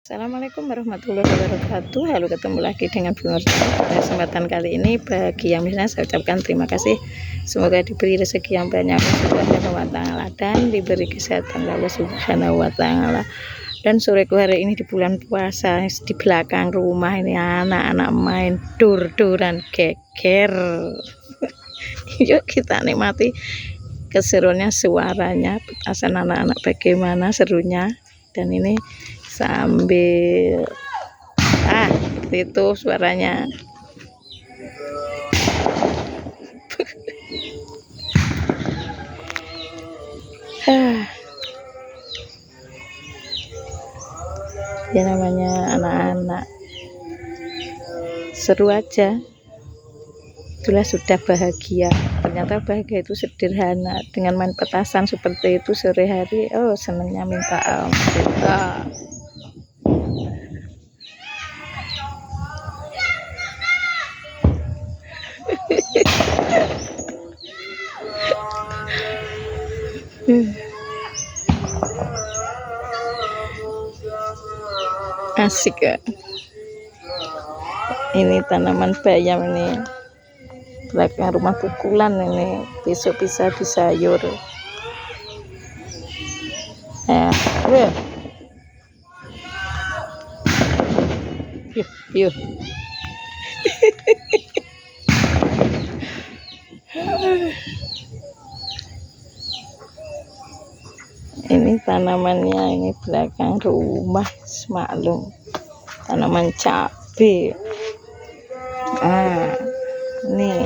Assalamualaikum warahmatullahi wabarakatuh. Halo, ketemu lagi dengan Bu Nur. Pada kesempatan kali ini, bagi yang misalnya saya ucapkan terima kasih. Semoga diberi rezeki yang banyak Subhanahu wa ta'ala, dan diberi kesehatan Allah Subhanahu wa ta'ala. Dan soreku hari ini di bulan puasa, di belakang rumah ini anak-anak main dur-duran geger. Yuk kita nikmati keseruannya, suaranya, petasan anak-anak bagaimana serunya. Dan ini sambil seperti itu suaranya. Ya namanya anak-anak, seru aja. Itulah sudah bahagia. Ternyata bahagia itu sederhana, dengan main petasan seperti itu sore hari. Oh, senangnya minta ampun. Asik ya. Ini tanaman bayam ini, belakang rumah pukulan ini, besok bisa disayur. Yuk. Ini tanamannya, ini belakang rumah, semaklum tanaman cabai. Nih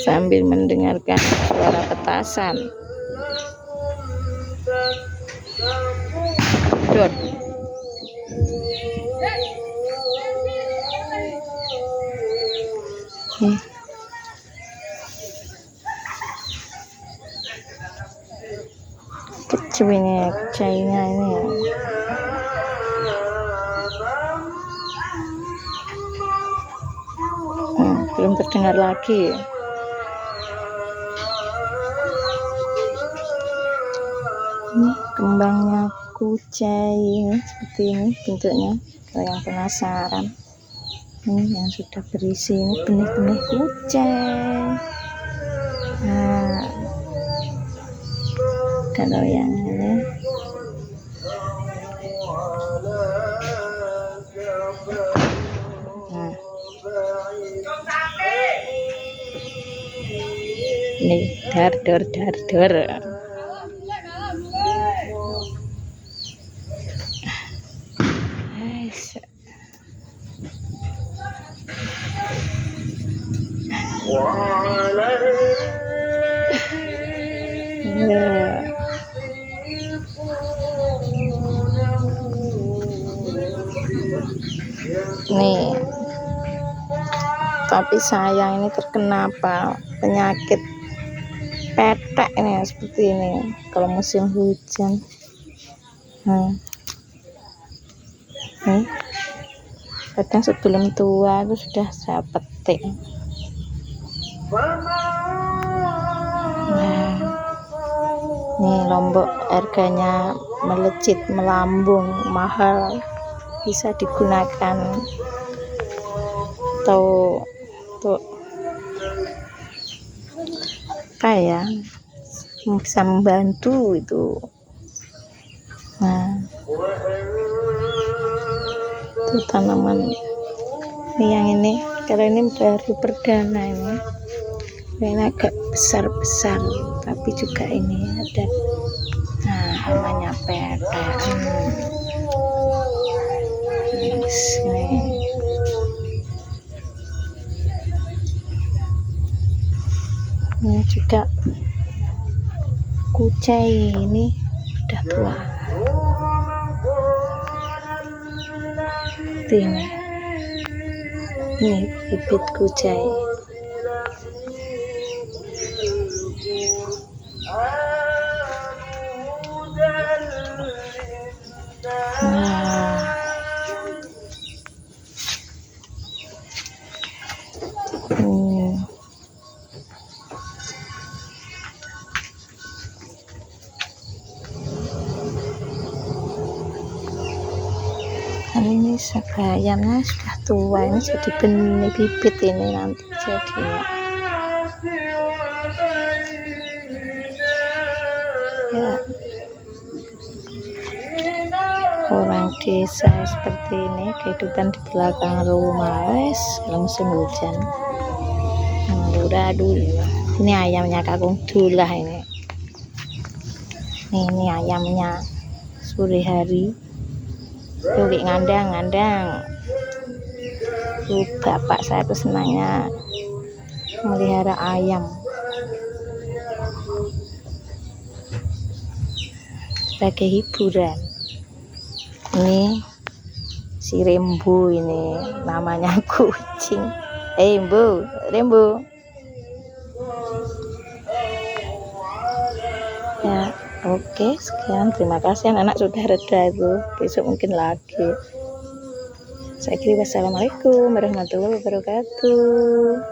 sambil mendengarkan suara petasan. Dor. Kecil ini cainya ini. Belum terdengar lagi. Ini kembangnya kucai, ini seperti ini bentuknya. Kalau yang penasaran, ini yang sudah berisi, ini benih-benih kucai. Kalau yang ini nih, dar. Nih, tapi sayang ini terkena penyakit petek ini, seperti ini kalau musim hujan. Kadang sebelum tua itu sudah saya petik. Nih, Lombok harganya melejit, melambung, mahal, bisa digunakan atau untuk bisa membantu itu. Itu tanaman ini, yang ini kalau ini baru perdana, ini agak besar tapi juga ini ada namanya petek. Ini juga kucai, ini udah tua. Ini bibit kucai. Ini ayamnya sudah tua, ini jadi benih bibit ini nanti jadinya. Ya, orang desa seperti ini, kehidupan di belakang rumah, wes kalau musim hujan. Udah dulu. Ini ayamnya kakung Dulah ini. Ini ayamnya sore hari. Tuh ngandang. Bapak saya tuh senangnya melihara ayam sebagai hiburan. Ini si Rembo ini namanya kucing. Rembo. Ya, oke, sekian. Terima kasih anak-anak sudah reda itu. Besok mungkin lagi. Saya kira wassalamualaikum warahmatullahi wabarakatuh.